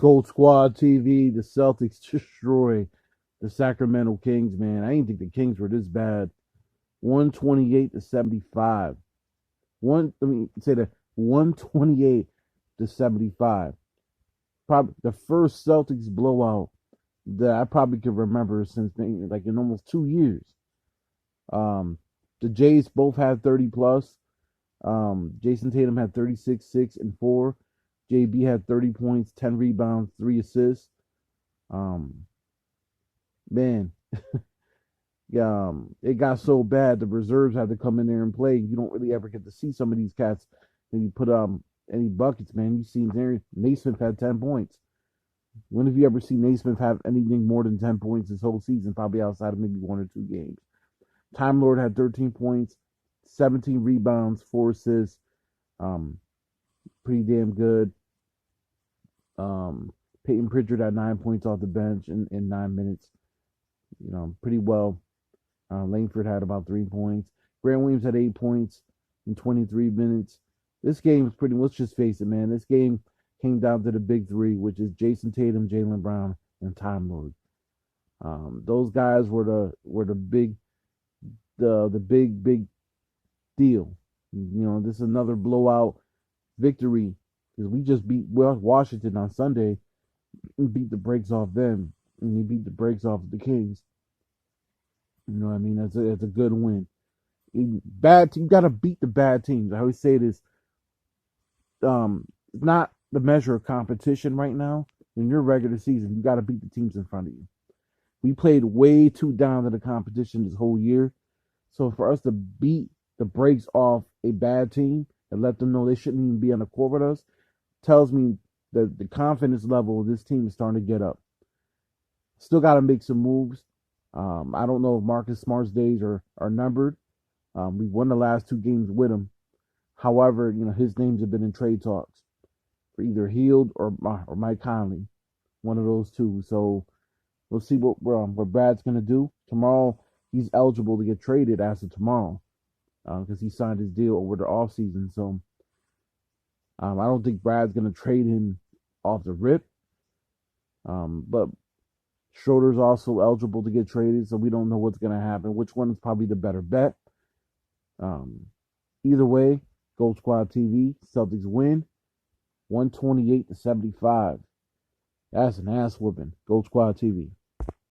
Gold Squad TV, the Celtics destroy the Sacramento Kings, man. I didn't think the Kings were this bad. 128 to 75. Let me say that 128 to 75. Probably the first Celtics blowout that I probably could remember since like in almost 2 years. The Jays both had 30 plus. Jason Tatum had 36, 6, and 4. JB had 30 points, 10 rebounds, 3 assists. Um, Man, yeah, it got so bad the reserves had to come in there and play. You don't really ever get to see some of these cats. And you put any buckets, man. You seen there Naismith had 10 points. When have you ever seen Naismith have anything more than 10 points this whole season? Probably outside of maybe 1 or 2 games. Time Lord had 13 points, 17 rebounds, 4 assists. Pretty damn good. Peyton Pritchard had 9 points off the bench in 9 minutes. Pretty well. Langford had about 3 points. Grant Williams had 8 points in 23 minutes. This game was pretty, let's just face it, man. This game came down to the big three, which is Jason Tatum, Jaylen Brown, and Time Lord. Those guys were the big deal. This is another blowout victory because we just beat Washington on Sunday and beat the brakes off them, and we beat the brakes off the Kings. You know what I mean? That's a good win. You got to beat the bad teams. I always say this. It's not the measure of competition right now. In your regular season, you got to beat the teams in front of you. We played way too down to the competition this whole year. So for us to beat the brakes off a bad team and let them know they shouldn't even be on the court with us tells me that the confidence level of this team is starting to get up. Still got to make some moves. I don't know if Marcus Smart's days are numbered. We won the last 2 games with him. However, his names have been in trade talks for either Hield or Mike Conley, one of those two. So we'll see what Brad's going to do. Tomorrow, he's eligible to get traded as of tomorrow because he signed his deal over the offseason. So I don't think Brad's going to trade him off the rip. But Schroeder's also eligible to get traded, so we don't know what's going to happen. Which one is probably the better bet? Either way, Gold Squad TV, Celtics win 128 to 75. That's an ass whooping. Gold Squad TV.